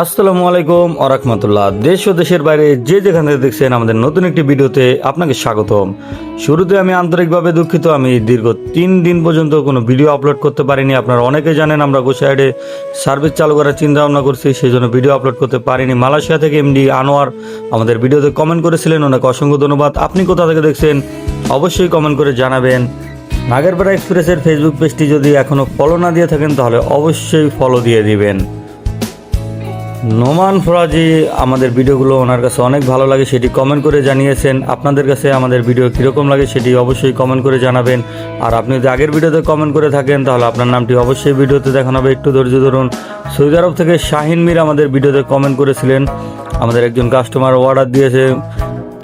আসসালামু আলাইকুম ওয়া দেশ ও দেশের বাইরে যে যেখান থেকে দেখছেন আমাদের নতুন একটি ভিডিওতে আপনাকে স্বাগতম। শুরুতে আমি আন্তরিকভাবে দুঃখিত, আমি দীর্ঘ 3 দিন পর্যন্ত কোনো ভিডিও আপলোড করতে পারিনি। আপনারা অনেকে জানেন আমরা গোসাইডে সার্ভিস চালু করার চিন্তা ভাবনা করছি, সেই জন্য ভিডিও আপলোড করতে পারিনি। মালয়েশিয়া থেকে এমডি আনোয়ার আমাদের ভিডিওতে কমেন্ট করেছিলেন, ওনাকে অসংখ্য ধন্যবাদ। আপনি কোথা থেকে দেখছেন অবশ্যই কমেন্ট করে জানাবেন। নাগেরপাড়া এক্সপ্রেসের ফেসবুক পেজটি যদি এখনও ফলো না দিয়ে থাকেন তাহলে অবশ্যই ফলো দিয়ে দিবেন। নোমান ফরাজি আমাদের ভিডিওগুলো ওনার কাছে অনেক ভালো লাগে, সেটি কমেন্ট করে জানিয়েছেন। আপনাদের কাছে আমাদের ভিডিও কীরকম লাগে সেটি অবশ্যই কমেন্ট করে জানাবেন। আর আপনি যদি আগের ভিডিওতে কমেন্ট করে থাকেন তাহলে আপনার নামটি অবশ্যই ভিডিওতে দেখানো হবে, একটু ধৈর্য ধরুন। সৌদি আরব থেকে শাহিন মীর আমাদের ভিডিওতে কমেন্ট করেছিলেন, আমাদের একজন কাস্টমার অর্ডার দিয়েছে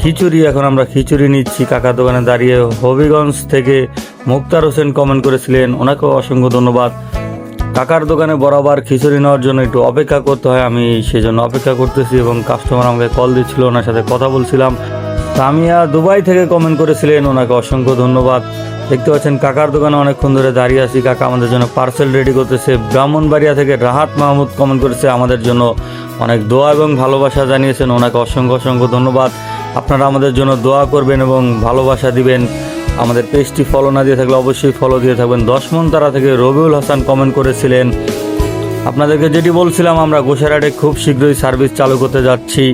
খিচুড়ি, এখন আমরা খিচুড়ি নিচ্ছি কাকা দোকানে দাঁড়িয়ে। হবিগঞ্জ থেকে মুক্তার হোসেন কমেন্ট করেছিলেন, ওনাকেও অসংখ্য ধন্যবাদ। কাকার দোকানে বরাবর খিচুড়ি নেওয়ার জন্য একটু অপেক্ষা করতে হয়, আমি সেই জন্য অপেক্ষা করতেছি এবং কাস্টমার আমাকে কল দিচ্ছিল, ওনার সাথে কথা বলছিলাম। সামিয়া দুবাই থেকে কমেন্ট করেছিলেন, ওনাকে অসংখ্য ধন্যবাদ। দেখতে পাচ্ছেন কাকার দোকানে অনেকক্ষণ ধরে দাঁড়িয়ে আছি, কাকা আমাদের জন্য পার্সেল রেডি করতেছে। ব্রাহ্মণবাড়িয়া থেকে রাহাত মাহমুদ কমেন্ট করেছে, আমাদের জন্য অনেক দোয়া এবং ভালোবাসা জানিয়েছেন, ওনাকে অসংখ্য অসংখ্য ধন্যবাদ। আপনারা আমাদের জন্য দোয়া করবেন এবং ভালোবাসা দিবেন। আমাদের পেজটি ফলো না দিয়ে থাকলে অবশ্যই ফলো দিয়ে থাকবেন। 10 মনতারা থেকে রবিউল হাসান কমেন্ট করেছিলেন, আপনাদেরকে যেটি বলছিলাম আমরা গোসাইরহাটে খুব শীঘ্রই সার্ভিস চালু করতে যাচ্ছি,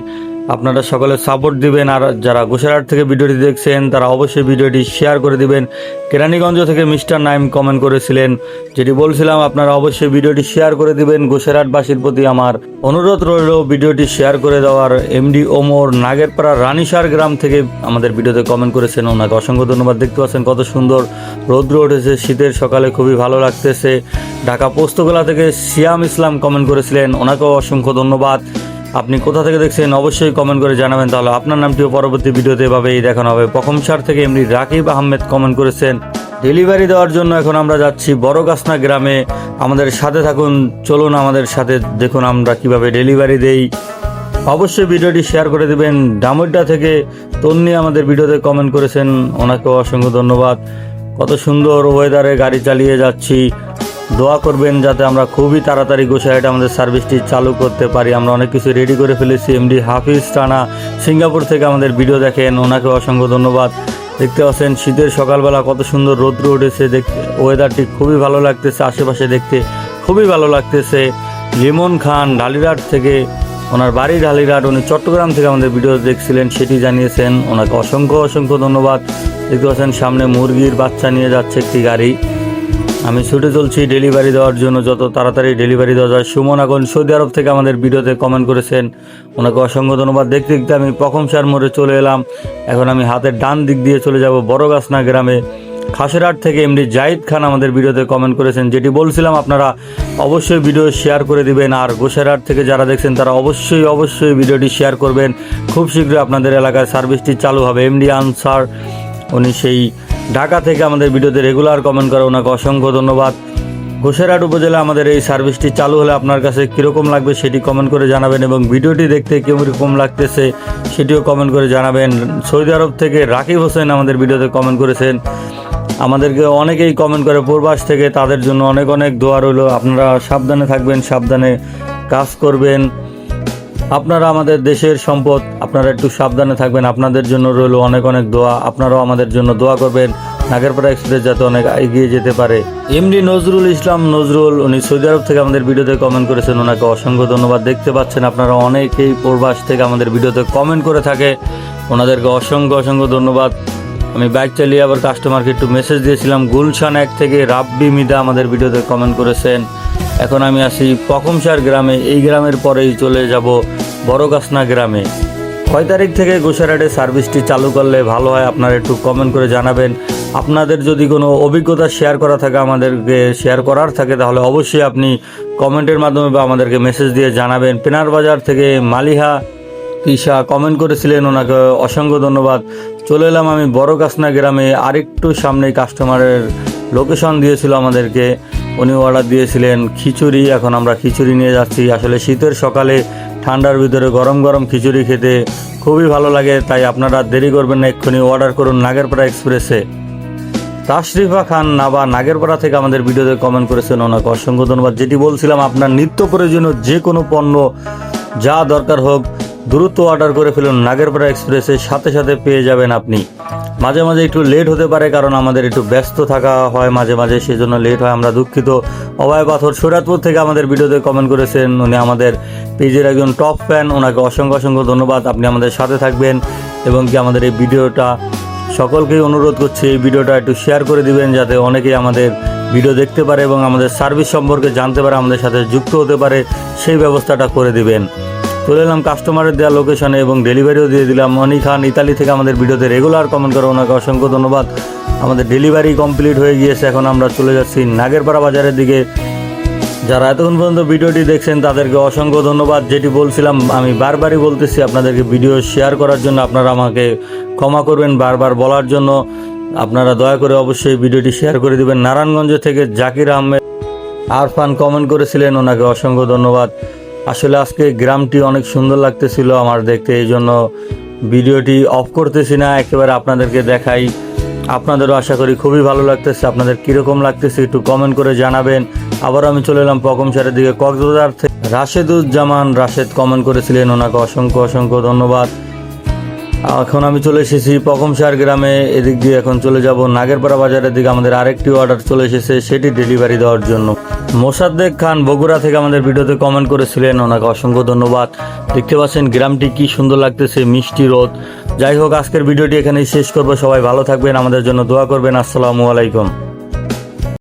আপনারা সকলে সাপোর্ট দিবেন। আর যারা গোসাইরহাট থেকে ভিডিওটি দেখছেন তারা অবশ্যই ভিডিওটি শেয়ার করে দিবেন। কেরানীগঞ্জ থেকে মিস্টার নাইম কমেন্ট করেছিলেন, যেটি বলছিলাম আপনারা অবশ্যই ভিডিওটি শেয়ার করে দিবেন। গোসাইরহাটবাসীর প্রতি আমার অনুরোধ রইল ভিডিওটি শেয়ার করে দেওয়ার। এমডি ওমর নাগেরপাড়া রানীসার গ্রাম থেকে আমাদের ভিডিওতে কমেন্ট করেছেন, ওনাকে অসংখ্য ধন্যবাদ। দেখতে পাচ্ছেন কত সুন্দর রৌদ্র উঠেছে, শীতের সকালে খুবই ভালো লাগতেছে। ঢাকা পোস্তগোলা থেকে সিয়াম ইসলাম কমেন্ট করেছিলেন, ওনাকেও অসংখ্য ধন্যবাদ। আপনি কোথা থেকে দেখছেন অবশ্যই কমেন্ট করে জানাবেন, তাহলে আপনার নামটিও পরবর্তী ভিডিওতে এভাবেই দেখানো হবে। প্রথমসার থেকে এমনি রাকিব আহমেদ কমেন্ট করেছেন, ডেলিভারি দেওয়ার জন্য এখন আমরা যাচ্ছি বড়গাছনা গ্রামে, আমাদের সাথে থাকুন, চলুন আমাদের সাথে দেখুন আমরা কিভাবে ডেলিভারি দেই। অবশ্যই ভিডিওটি শেয়ার করে দেবেন। ডামুড্ডা থেকে তন্নি আমাদের ভিডিওতে কমেন্ট করেছেন, ওনাকেও অসংখ্য ধন্যবাদ। কত সুন্দর ওয়েদারে গাড়ি চালিয়ে যাচ্ছি, দোয়া করবেন যাতে আমরা খুবই তাড়াতাড়ি গোসাইরহাটে আমাদের সার্ভিসটি চালু করতে পারি। আমরা অনেক কিছু রেডি করে ফেলেছি। এমডি হাফিজ টানা সিঙ্গাপুর থেকে আমাদের ভিডিও দেখেন, ওনাকে অসংখ্য ধন্যবাদ। দেখতে পাচ্ছেন শীতের সকালবেলা কত সুন্দর রৌদ্র উঠেছে, দেখতে ওয়েদারটি খুবই ভালো লাগতেছে, আশেপাশে দেখতে খুবই ভালো লাগতেছে। লিমন খান ঢালিরহাট থেকে, ওনার বাড়ি ঢালিরহাট, উনি চট্টগ্রাম থেকে আমাদের ভিডিও দেখছিলেন, সেটি জানিয়েছেন, ওনাকে অসংখ্য অসংখ্য ধন্যবাদ। দেখতে পাচ্ছেন সামনে মুরগির বাচ্চা নিয়ে যাচ্ছে একটি গাড়ি, আমি ছুটে চলছি ডেলিভারি দেওয়ার জন্য, যত তাড়াতাড়ি ডেলিভারি দেওয়া যায়। সুমন আগুন সৌদি আরব থেকে আমাদের ভিডিওতে কমেন্ট করেছেন, ওনাকে অসংখ্য ধন্যবাদ। দেখতে দেখতে আমি প্রথমসার মোড়ে চলে এলাম, এখন আমি হাতের ডান দিক দিয়ে চলে যাব বড়গাছনা গ্রামে। খাসেরহাট থেকে এমডি জাহিদ খান আমাদের ভিডিওতে কমেন্ট করেছেন, যেটি বলছিলাম আপনারা অবশ্যই ভিডিও শেয়ার করে দিবেন। আর গোসাইরহাট থেকে যারা দেখছেন তারা অবশ্যই অবশ্যই ভিডিওটি শেয়ার করবেন, খুব শীঘ্রই আপনাদের এলাকায় সার্ভিসটি চালু হবে। এমডি আনসার, উনি সেই ঢাকা থেকে আমাদের ভিডিওতে রেগুলার কমেন্ট করে, ওনাকে অসংখ্য ধন্যবাদ। গোসাইরহাট উপজেলা আমাদের এই সার্ভিসটি চালু হলে আপনার কাছে কীরকম লাগবে সেটি কমেন্ট করে জানাবেন এবং ভিডিওটি দেখতে কীরকম লাগতেছে সেটিও কমেন্ট করে জানাবেন। সৌদি আরব থেকে রাকিব হোসেন আমাদের ভিডিওতে কমেন্ট করেছেন, আমাদেরকে অনেকেই কমেন্ট করে প্রবাস থেকে, তাদের জন্য অনেক অনেক দোয়া রইল। আপনারা সাবধানে থাকবেন, সাবধানে কাজ করবেন, আপনারা আমাদের দেশের সম্পদ, আপনারা একটু সাবধানে থাকবেন, আপনাদের জন্য রইল অনেক অনেক দোয়া। আপনারাও আমাদের জন্য দোয়া করবেন, নাগেরপাড়া এক্সপ্রেস যাতে অনেক এগিয়ে যেতে পারে। এমডি নজরুল ইসলাম নজরুল, উনি সৌদি আরব থেকে আমাদের ভিডিওতে কমেন্ট করেছেন, ওনাকে অসংখ্য ধন্যবাদ। দেখতে পাচ্ছেন আপনারা অনেকেই প্রবাস থেকে আমাদের ভিডিওতে কমেন্ট করে থাকে, ওনাদেরকে অসংখ্য অসংখ্য ধন্যবাদ। আমি বাইক চালিয়ে আবার কাস্টমারকে একটু মেসেজ দিয়েছিলাম। গুলশান 1 থেকে রাব্বি মিদা আমাদের ভিডিওতে কমেন্ট করেছেন। এখন আমি আসি প্রথমসার গ্রামে, এই গ্রামের পরেই চলে যাব বড়গাছনা গ্রামে। কয় তারিখ থেকে গোসাইরহাটে সার্ভিসটি চালু করলে ভালো হয় আপনারা একটু কমেন্ট করে জানাবেন। আপনাদের যদি কোনো অভিজ্ঞতা শেয়ার করা থাকে, আমাদেরকে শেয়ার করার থাকে, তাহলে অবশ্যই আপনি কমেন্টের মাধ্যমে বা আমাদেরকে মেসেজ দিয়ে জানাবেন। পেনার বাজার থেকে মালিহা তিশা কমেন্ট করেছিলেন, ওনাকে অসংখ্য ধন্যবাদ। চলে এলাম আমি বড়গাছনা গ্রামে, আরেকটু সামনে কাস্টমারের লোকেশন দিয়েছিল আমাদেরকে, উনি অর্ডার দিয়েছিলেন খিচুড়ি, এখন আমরা খিচুড়ি নিয়ে যাচ্ছি। আসলে শীতের সকালে ঠান্ডার ভিতরে গরম গরম খিচুড়ি খেতে খুবই ভালো লাগে, তাই আপনারা দেরি করবেন না, এক্ষুনি অর্ডার করুন নাগেরপাড়া এক্সপ্রেসে। তাশরিফা খান নাবা নাগেরপাড়া থেকে আমাদের ভিডিওতে কমেন্ট করেছেন, ওনাকে অসংখ্য ধন্যবাদ। যেটি বলছিলাম, আপনার নিত্য প্রয়োজনীয় যে কোনো পণ্য যা দরকার হোক দ্রুত অর্ডার করে ফেলুন, নাগেরপাড়া এক্সপ্রেসে সাথে সাথে পেয়ে যাবেন আপনি। মাঝে মাঝে একটু লেট হতে পারে, কারণ আমাদের একটু ব্যস্ত থাকা হয় মাঝে মাঝে, সেজন্য লেট হয়, আমরা দুঃখিত। অভয় পাথর শরীয়তপুর থেকে আমাদের ভিডিওতে কমেন্ট করেছেন, উনি আমাদের পেজের একজন টপ ফ্যান, ওনাকে অসংখ্য অসংখ্য ধন্যবাদ। আপনি আমাদের সাথে থাকবেন এবং কি আমাদের এই ভিডিওটা সকলকেই অনুরোধ করছি, এই ভিডিওটা একটু শেয়ার করে দিবেন, যাতে অনেকেই আমাদের ভিডিও দেখতে পারে এবং আমাদের সার্ভিস সম্পর্কে জানতে পারে, আমাদের সাথে যুক্ত হতে পারে, সেই ব্যবস্থাটা করে দিবেন। চলে এলাম কাস্টমারের দেওয়া লোকেশনে এবং ডেলিভারিও দিয়ে দিলাম। মনি খান ইতালি থেকে আমাদের ভিডিওতে রেগুলার কমেন্ট করে, ওনাকে অসংখ্য ধন্যবাদ। আমাদের ডেলিভারি কমপ্লিট হয়ে গিয়েছে, এখন আমরা চলে যাচ্ছি নাগেরপাড়া বাজারের দিকে। যারা এতক্ষণ পর্যন্ত ভিডিওটি দেখছেন তাদেরকে অসংখ্য ধন্যবাদ। যেটি বলছিলাম, আমি বারবারই বলতেছি আপনাদেরকে ভিডিও শেয়ার করার জন্য, আপনারা আমাকে ক্ষমা করবেন বারবার বলার জন্য। আপনারা দয়া করে অবশ্যই ভিডিওটি শেয়ার করে দিবেন। নারায়ণগঞ্জ থেকে জাকির আহমেদ আরফান কমেন্ট করেছিলেন, ওনাকে অসংখ্য ধন্যবাদ। আসলে আজকে গ্রামটি অনেক সুন্দর লাগতেছিল আমার দেখতে, এই জন্য ভিডিওটি অফ করতেছি না, একেবারে আপনাদেরকে দেখাই। আপনাদেরও আশা করি খুবই ভালো লাগতেছে। আপনাদের কীরকম লাগতেছে একটু কমেন্ট করে জানাবেন। আবার আমি চলে এলাম পকমশারের দিকে, কক্সবাজার থেকে রাশেদুজ্জামান রাশেদ কমেন্ট করেছিলেন, ওনাকে অসংখ্য অসংখ্য ধন্যবাদ। এখন আমি চলে এসেছি পকমশার গ্রামে, এদিক দিয়ে এখন চলে যাব নাগেরপাড়া বাজারের দিকে। আমাদের আরেকটি অর্ডার চলে এসেছে, সেটি ডেলিভারি দেওয়ার জন্য। মোসাদ্দেক খান বগুড়া থেকে আমাদের ভিডিওতে কমেন্ট করেছিলেন, ওনাকে অসংখ্য ধন্যবাদ। দেখতে পাচ্ছেন গ্রামটি কি সুন্দর লাগতেছে, মিষ্টি রোদ। যাই হোক, আজকের ভিডিওটি এখানেই শেষ করবো। সবাই ভালো থাকবেন, আমাদের জন্য দোয়া করবেন। আসসালামু আলাইকুম।